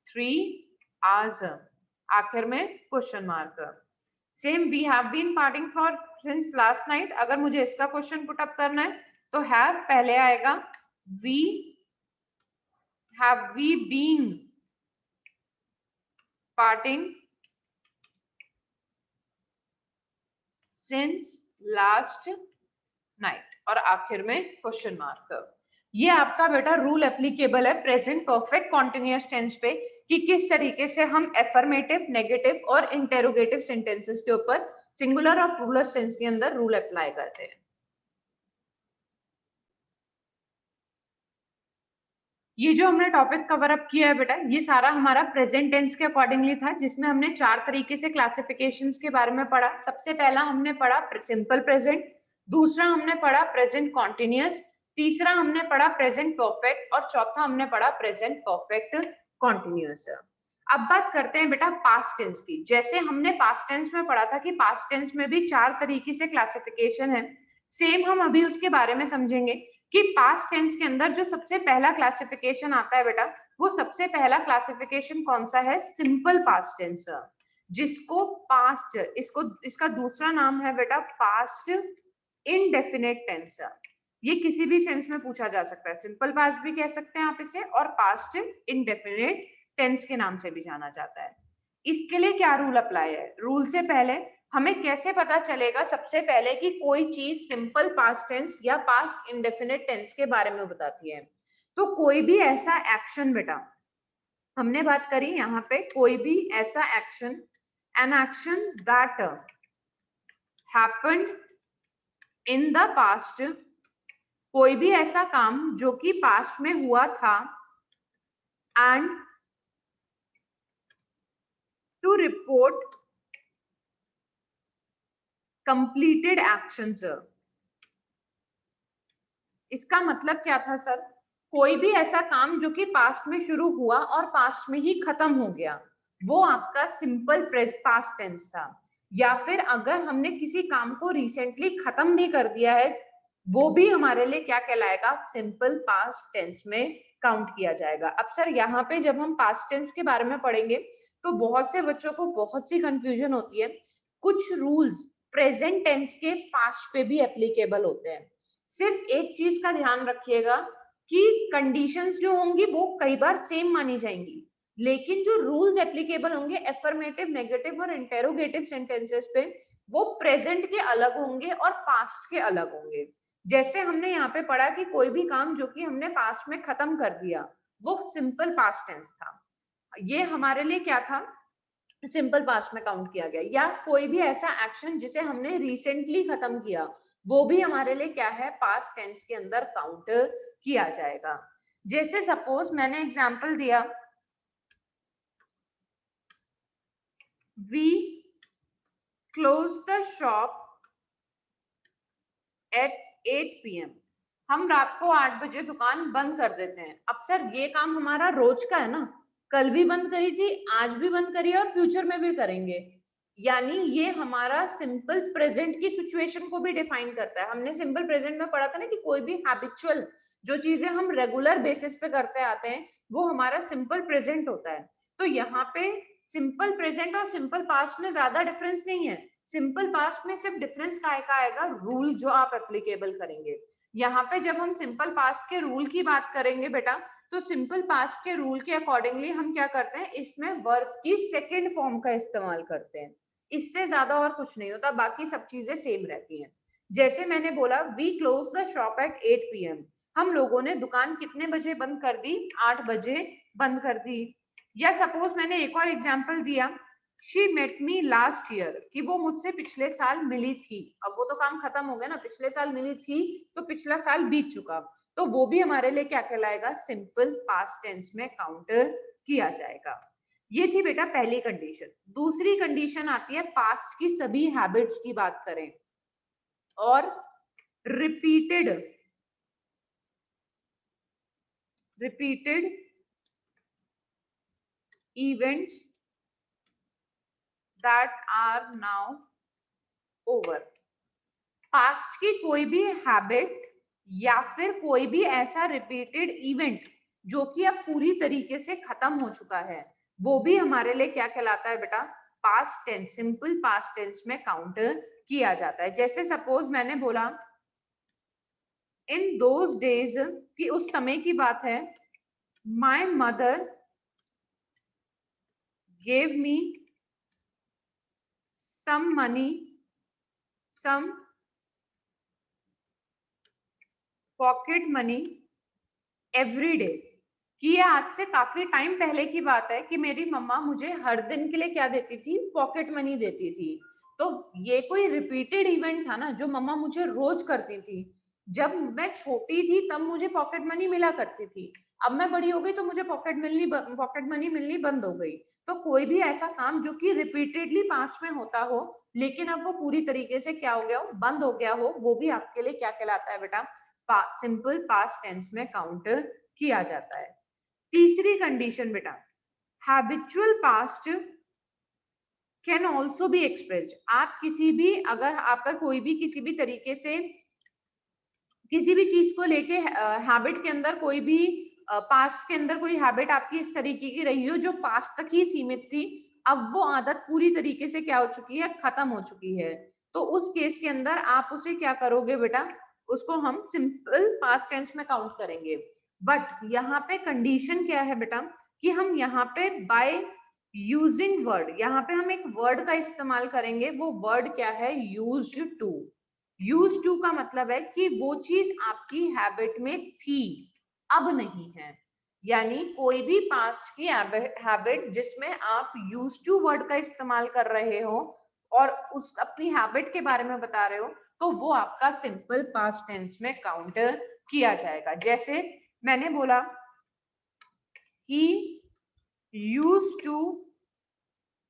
3 hours, आखिर में question mark. Same we have been partying for since last night, अगर मुझे इसका क्वेश्चन पुट अप करना है तो हैव पहले आएगा, we have we been partying since last night, और आखिर में क्वेश्चन मार्क। ये आपका बेटा रूल एप्लीकेबल है प्रेजेंट परफेक्ट कॉन्टिन्यूअस टेंस पे, कि किस तरीके से हम एफर्मेटिव, नेगेटिव और इंटेरोगेटिव सेंटेंसेस के ऊपर सिंगुलर और प्लूरल सेंस के अंदर रूल अप्लाई करते हैं। ये जो हमने टॉपिक कवर अप किया है बेटा, ये सारा हमारा प्रेजेंट टेंस के अकॉर्डिंगली था, जिसमें हमने 4 तरीके से क्लासिफिकेशंस के बारे में पढ़ा। सबसे पहला हमने पढ़ा सिंपल प्रेजेंट, दूसरा हमने पढ़ा प्रेजेंट कॉन्टिन्यूअस, तीसरा हमने पढ़ा प्रेजेंट परफेक्ट, और चौथा हमने पढ़ा प्रेजेंट परफेक्ट कॉन्टिन्यूअस। अब बात करते हैं बेटा पास्ट टेंस की। जैसे हमने पास्ट टेंस में पढ़ा था कि पास्ट टेंस में भी 4 तरीके से क्लासिफिकेशन है, सेम हम अभी उसके बारे में समझेंगे कि पास्ट टेंस के अंदर जो सबसे पहला क्लासिफिकेशन आता है बेटा, वो सबसे पहला क्लासिफिकेशन कौन सा है? सिंपल पास्ट टेंस, जिसको पास्ट, इसका दूसरा नाम है बेटा पास्ट इनडेफिनेट टेंस। ये किसी भी सेंस में पूछा जा सकता है, सिंपल पास्ट भी कह सकते हैं आप इसे, और पास्ट इनडेफिनेट टेंस के नाम से भी जाना जाता है। इसके लिए क्या रूल अप्लाई है? रूल से पहले हमें कैसे पता चलेगा सबसे पहले कि कोई चीज सिंपल पास्ट टेंस या पास्ट इंडेफिनिट टेंस के बारे में बताती है? तो कोई भी ऐसा एक्शन बेटा, हमने बात करी यहाँ पे कोई भी ऐसा action, N action that happened in the past, कोई भी ऐसा काम जो कि पास्ट में हुआ था, and to report completed actions. इसका मतलब क्या था सर? कोई भी ऐसा काम जो कि पास्ट में शुरू हुआ और पास्ट में ही खत्म हो गया, वो आपका सिंपल पास्ट टेंस था। या फिर अगर हमने किसी काम को रिसेंटली खत्म भी कर दिया है, वो भी हमारे लिए क्या कहलाएगा? सिंपल पास्ट टेंस में काउंट किया जाएगा। अब सर यहाँ पे जब हम पास्ट टेंस के बारे में पढ़ेंगे तो बहुत से बच्चों को बहुत सी कंफ्यूजन होती है। कुछ रूल्स प्रेजेंट टेंस के पास्ट पे भी एप्लीकेबल होते हैं। सिर्फ एक चीज का ध्यान रखिएगा कि कंडीशंस जो होंगी वो कई बार सेम मानी जाएंगी, लेकिन जो रूल्स एप्लीकेबल होंगे एफर्मेटिव, नेगेटिव और इंटेरोगेटिव सेंटेंसेस पे, वो प्रेजेंट के अलग होंगे और पास्ट के अलग होंगे। जैसे हमने यहाँ पे पढ़ा कि कोई भी काम जो कि हमने पास्ट में खत्म कर दिया, वो सिंपल पास्ट टेंस था, ये हमारे लिए क्या था? सिंपल पास्ट में काउंट किया गया। या कोई भी ऐसा एक्शन जिसे हमने रिसेंटली खत्म किया, वो भी हमारे लिए क्या है? पास्ट टेंस के अंदर काउंट किया जाएगा। जैसे सपोज मैंने एग्जांपल दिया, we close the shop at 8 PM, हम रात को 8 बजे दुकान बंद कर देते हैं। अब सर ये काम हमारा रोज का है ना, कल भी बंद करी थी, आज भी बंद करी है और फ्यूचर में भी करेंगे, यानी ये हमारा सिंपल प्रेजेंट की सिचुएशन को भी डिफाइन करता है। हमने सिंपल प्रेजेंट में पढ़ा था ना कि कोई भी हैबिचुअल जो चीजें हम रेगुलर बेसिस पे करते आते हैं, वो हमारा सिंपल प्रेजेंट होता है। तो यहाँ पे सिंपल प्रेजेंट और सिंपल पास्ट में ज्यादा डिफरेंस नहीं है। सिंपल पास्ट में सिर्फ डिफरेंस का आएगा रूल जो आप एप्लीकेबल करेंगे। यहाँ पे जब हम सिंपल पास्ट के रूल की बात करेंगे बेटा, तो सिंपल पास्ट के रूल के अकॉर्डिंगली हम क्या करते हैं? इसमें वर्ब की सेकेंड फॉर्म का इस्तेमाल करते हैं, इससे ज्यादा और कुछ नहीं होता, बाकी सब चीजें सेम रहती हैं। जैसे मैंने बोला we close the shop at 8 PM, हम लोगों ने दुकान कितने बजे बंद कर दी? 8 बजे बंद कर दी। या सपोज मैंने एक और एग्जांपल दिया, she met me last year, कि वो मुझसे पिछले साल मिली थी। अब वो तो काम खत्म हो गया ना, पिछले साल मिली थी तो पिछला साल बीत चुका, तो वो भी हमारे लिए क्या कहलाएगा? सिंपल पास्ट टेंस में काउंट किया जाएगा। ये थी बेटा पहली कंडीशन। दूसरी कंडीशन आती है पास्ट की सभी हैबिट्स की बात करें और repeated events that are now over. Past की कोई भी हैबिट या फिर कोई भी ऐसा रिपीटेड इवेंट जो कि अब पूरी तरीके से खत्म हो चुका है, वो भी हमारे लिए क्या कहलाता है बेटा? Past tense, simple past tense में काउंट किया जाता है। जैसे सपोज मैंने बोला इन दोज डेज, कि उस समय की बात है, my mother gave me some money, some pocket money every day. कि ये आज से काफी टाइम पहले की बात है कि मेरी मम्मा मुझे हर दिन के लिए क्या देती थी? पॉकेट मनी देती थी। तो ये कोई रिपीटेड इवेंट था ना, जो मम्मा मुझे रोज करती थी। जब मैं छोटी थी तब मुझे पॉकेट मनी मिला करती थी, अब मैं बड़ी हो गई तो मुझे पॉकेट मनी मिलनी बंद हो गई। तो कोई भी ऐसा काम जो कि रिपीटेडली पास्ट में होता हो लेकिन अब वो पूरी तरीके से क्या हो गया हो? बंद हो गया हो, वो भी आपके लिए क्या कहलाता है बेटा? सिंपल पास्ट टेंस में काउंट किया जाता है। तीसरी कंडीशन बेटा, habitual past can also be expressed. आप किसी भी, अगर आपका कोई भी किसी भी तरीके से किसी भी चीज को लेके हैबिट के अंदर कोई भी पास्ट के अंदर कोई हैबिट आपकी इस तरीके की रही हो जो पास्ट तक ही सीमित थी, अब वो आदत पूरी तरीके से क्या हो चुकी है? खत्म हो चुकी है। तो उस केस के अंदर आप उसे क्या करोगे बेटा? उसको हम सिंपल पास्ट टेंस में काउंट करेंगे। बट यहाँ पे कंडीशन क्या है बेटा? कि हम यहाँ पे बाय यूजिंग वर्ड, यहाँ पे हम एक वर्ड का इस्तेमाल करेंगे। वो वर्ड क्या है? Used to. यूज टू का मतलब है कि वो चीज आपकी हैबिट में थी, अब नहीं है। यानी कोई भी पास्ट की हैबिट जिसमें आप यूज टू वर्ड का इस्तेमाल कर रहे हो और उस अपनी हैबिट के बारे में बता रहे हो, तो वो आपका सिंपल पास्ट टेंस में काउंट किया जाएगा। जैसे मैंने बोला ही यूज टू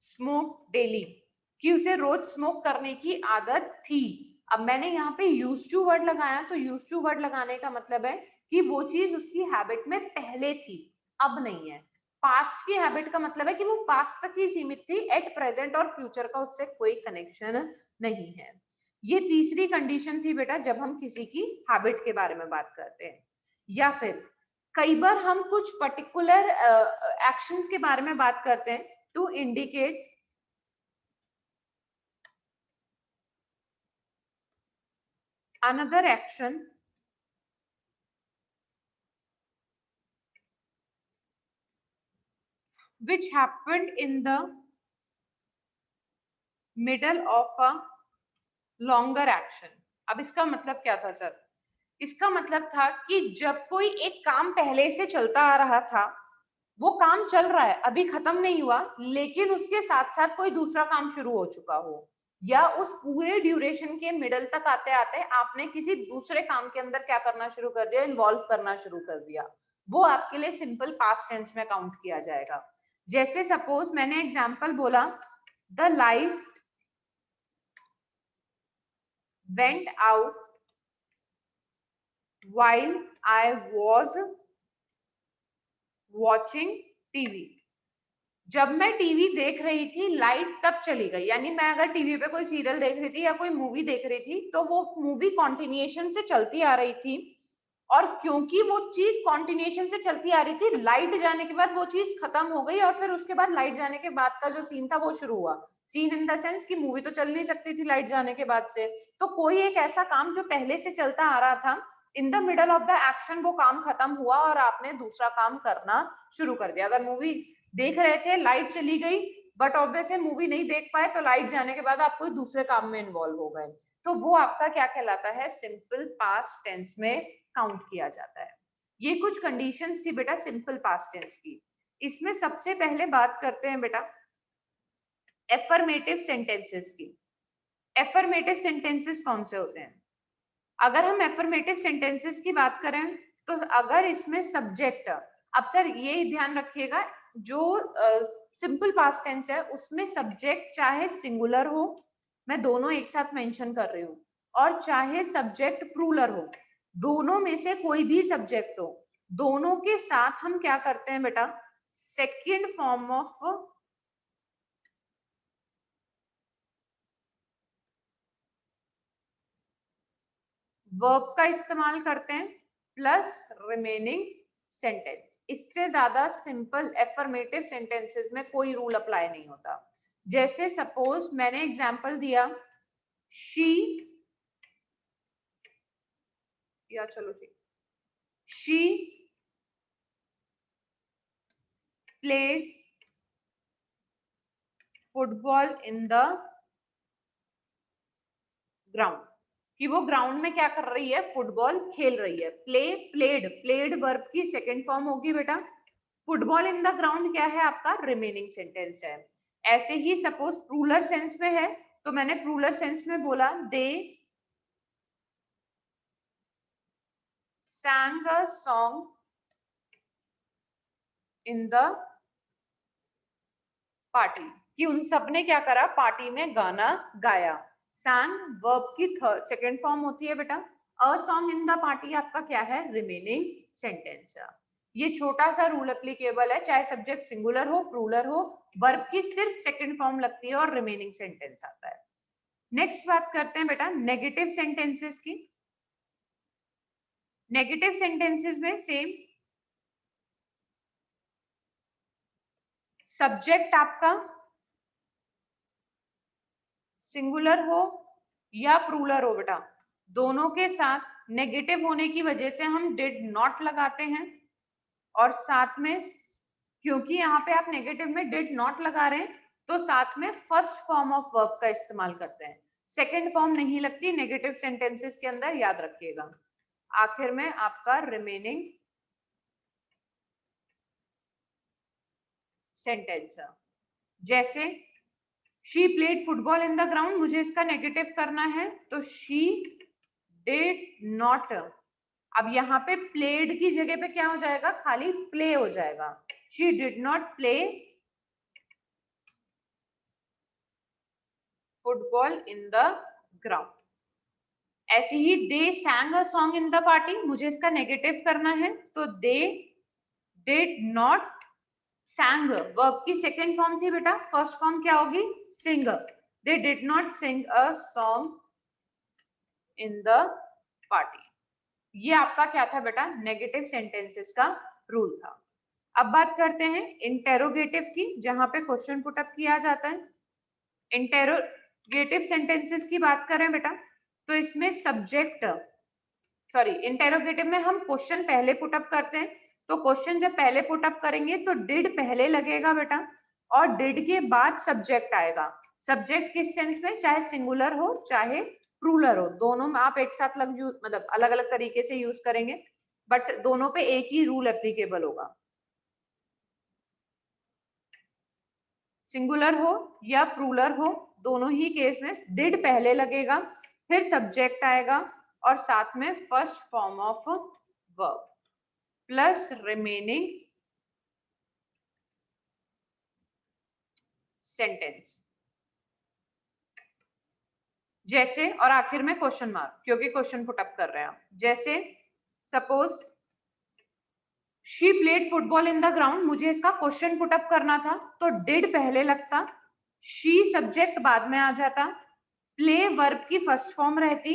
स्मोक डेली, कि उसे रोज स्मोक करने की आदत थी। अब मैंने यहाँ पे यूज टू वर्ड लगाया, तो यूज टू वर्ड लगाने का मतलब है कि वो चीज उसकी हैबिट में पहले थी, अब नहीं है। पास्ट की हैबिट का मतलब है कि वो पास्ट तक ही सीमित थी, एट प्रेजेंट और फ्यूचर का उससे कोई कनेक्शन नहीं है। ये तीसरी कंडीशन थी बेटा जब हम किसी की हैबिट के बारे में बात करते हैं। या फिर कई बार हम कुछ पर्टिकुलर एक्शंस के बारे में बात करते हैं to indicate another action which happened in the middle of a longer action। अब इसका मतलब क्या था सर? इसका मतलब था कि जब कोई एक काम पहले से चलता आ रहा था, वो काम चल रहा है, अभी खत्म नहीं हुआ, लेकिन उसके साथ साथ कोई दूसरा काम शुरू हो चुका हो, या उस पूरे ड्यूरेशन के मिडल तक आते आते आपने किसी दूसरे काम के अंदर क्या करना शुरू कर दिया? इन्वॉल्व करना शुरू कर दिया, वो आपके लिए सिंपल पास्ट टेंस में काउंट किया जाएगा। जैसे सपोज मैंने एग्जांपल बोला, the light went out while I was watching TV। जब मैं टीवी देख रही थी लाइट तब चली गई। यानी मैं अगर टीवी पे कोई सीरियल देख रही थी या कोई मूवी देख रही थी तो वो मूवी कॉन्टिन्यूएशन से चलती आ रही थी, और क्योंकि वो चीज कॉन्टिन्यूएशन से चलती आ रही थी, लाइट जाने के बाद वो चीज खत्म हो गई और फिर उसके बाद लाइट जाने के बाद का जो सीन था वो शुरू हुआ। सीन इन द सेंस कि मूवी तो चल नहीं सकती थी लाइट जाने के बाद से। तो कोई एक ऐसा काम जो पहले से चलता आ रहा था, in the middle of the action वो काम खत्म हुआ और आपने दूसरा काम करना शुरू कर दिया। अगर मूवी देख रहे थे, लाइट चली गई, बट ऑब्वियसली मूवी नहीं देख पाए, तो लाइट जाने के बाद आप कोई दूसरे काम में इन्वॉल्व हो गए, तो वो आपका क्या कहलाता है? सिंपल पास्ट टेंस में काउंट किया जाता है। ये कुछ कंडीशंस थी बेटा सिंपल पास्ट टेंस की। इसमें सबसे पहले बात करते हैं बेटा एफर्मेटिव सेंटेंसेस की। एफर्मेटिव सेंटेंसेस कौन से होते हैं? अगर हम एफर्मेटिव सेंटेंसेस की बात करें तो अगर इसमें सब्जेक्ट, अब सर ये ध्यान रखिएगा, जो सिंपल पास्ट टेंस है उसमें सब्जेक्ट चाहे सिंगुलर हो, मैं दोनों एक साथ मेंशन कर रही हूँ, और चाहे सब्जेक्ट प्लूरल हो, दोनों में से कोई भी सब्जेक्ट हो, दोनों के साथ हम क्या करते हैं बेटा? सेकेंड फॉर्म ऑफ वर्ब का इस्तेमाल करते हैं प्लस रिमेनिंग सेंटेंस। इससे ज्यादा सिंपल एफर्मेटिव सेंटेंसेस में कोई रूल अप्लाई नहीं होता। जैसे सपोज मैंने एग्जांपल दिया शी, या चलो ठीक, she played football in the ground, कि वो ग्राउंड में क्या कर रही है, फुटबॉल खेल रही है। प्ले, प्लेड, प्लेड वर्ब की सेकेंड फॉर्म होगी बेटा। फुटबॉल इन द ग्राउंड क्या है आपका, रिमेनिंग सेंटेंस है। ऐसे ही सपोज प्लूरल सेंस में है तो मैंने प्लूरल सेंस में बोला दे sang a song in the party, कि उन सब ने क्या करा, पार्टी में गाना गाया। sang वर्ब की सेकेंड फॉर्म होती है बेटा। अ सॉन्ग इन द पार्टी आपका क्या है, रिमेनिंग सेंटेंस। ये छोटा सा रूल एप्लीकेबल है, चाहे सब्जेक्ट सिंगुलर हो प्लूरल हो, वर्ब की सिर्फ सेकेंड फॉर्म लगती है और रिमेनिंग सेंटेंस आता है। नेक्स्ट बात करते हैं बेटा नेगेटिव सेंटेंसेस की। नेगेटिव सेंटेंसेस में सेम, सब्जेक्ट आपका सिंगुलर हो या प्लूरल हो बेटा, दोनों के साथ नेगेटिव होने की वजह से हम डिड नॉट लगाते हैं। और साथ में क्योंकि यहाँ पे आप नेगेटिव में डिड नॉट लगा रहे हैं तो साथ में फर्स्ट फॉर्म ऑफ वर्ब का इस्तेमाल करते हैं, सेकेंड फॉर्म नहीं लगती नेगेटिव सेंटेंसेस के अंदर, याद रखिएगा। आखिर में आपका रिमेनिंग सेंटेंस, जैसे she played football in the ground, मुझे इसका नेगेटिव करना है तो शी डिड नॉट, अब यहाँ पे प्लेड की जगह पे क्या हो जाएगा, खाली प्ले हो जाएगा। She did not play football in the ground. ऐसे ही they sang a song in the party, मुझे इसका नेगेटिव करना है तो they did not sang, verb की सेकेंड फॉर्म थी बेटा, फर्स्ट फॉर्म क्या होगी, sing. They did not sing a song in the party. ये आपका क्या था बेटा, नेगेटिव सेंटेंसेस का रूल था। अब बात करते हैं इंटेरोगेटिव की, जहां पे क्वेश्चन पुटअप किया जाता है। इंटेरोगेटिव सेंटेंसेस की बात करें बेटा तो इसमें सब्जेक्ट, सॉरी इंटेरोगेटिव में हम क्वेश्चन पहले पुटअप करते हैं, तो क्वेश्चन जब पहले पुटअप करेंगे तो डिड पहले लगेगा बेटा, और डिड के बाद सब्जेक्ट आएगा। सब्जेक्ट किस सेंस में, चाहे सिंगुलर हो चाहे प्लूरल हो, दोनों में आप एक साथ मतलब अलग अलग तरीके से यूज करेंगे, बट दोनों पे एक ही रूल एप्लीकेबल होगा। सिंगुलर हो या प्लूरल हो, दोनों ही केस में डिड पहले लगेगा, फिर सब्जेक्ट आएगा और साथ में first form of verb plus remaining sentence. जैसे, और आखिर में क्वेश्चन मार्क, क्योंकि क्वेश्चन पुट अप कर रहे हैं आप। जैसे suppose she played football in the ground, मुझे इसका क्वेश्चन पुट अप करना था तो डिड पहले लगता, शी सब्जेक्ट बाद में आ जाता, प्ले वर्ब की फर्स्ट फॉर्म रहती,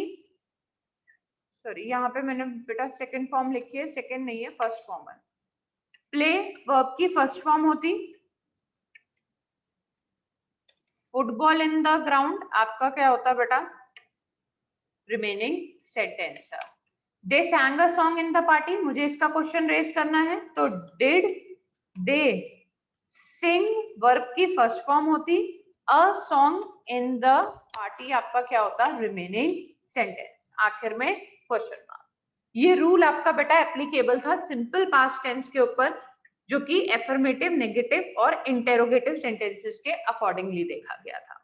सॉरी यहाँ पे मैंने बेटा सेकंड फॉर्म लिखी है, सेकंड नहीं है फर्स्ट फॉर्म है। प्ले वर्ब की फर्स्ट फॉर्म होती, फुटबॉल इन द ग्राउंड आपका क्या होता बेटा, remaining sentence. They sang a song in the party, मुझे इसका क्वेश्चन रेज करना है तो डिड दे सिंग वर्ब की फर्स्ट फॉर्म होती, अ सॉन्ग इन द पार्टी आपका क्या होता, रिमेनिंग सेंटेंस। आखिर में क्वेश्चन मार्क। ये रूल आपका बेटा एप्लीकेबल था सिंपल पास्ट टेंस के ऊपर, जो कि एफर्मेटिव, नेगेटिव और इंटेरोगेटिव सेंटेंसेस के अकॉर्डिंगली देखा गया था।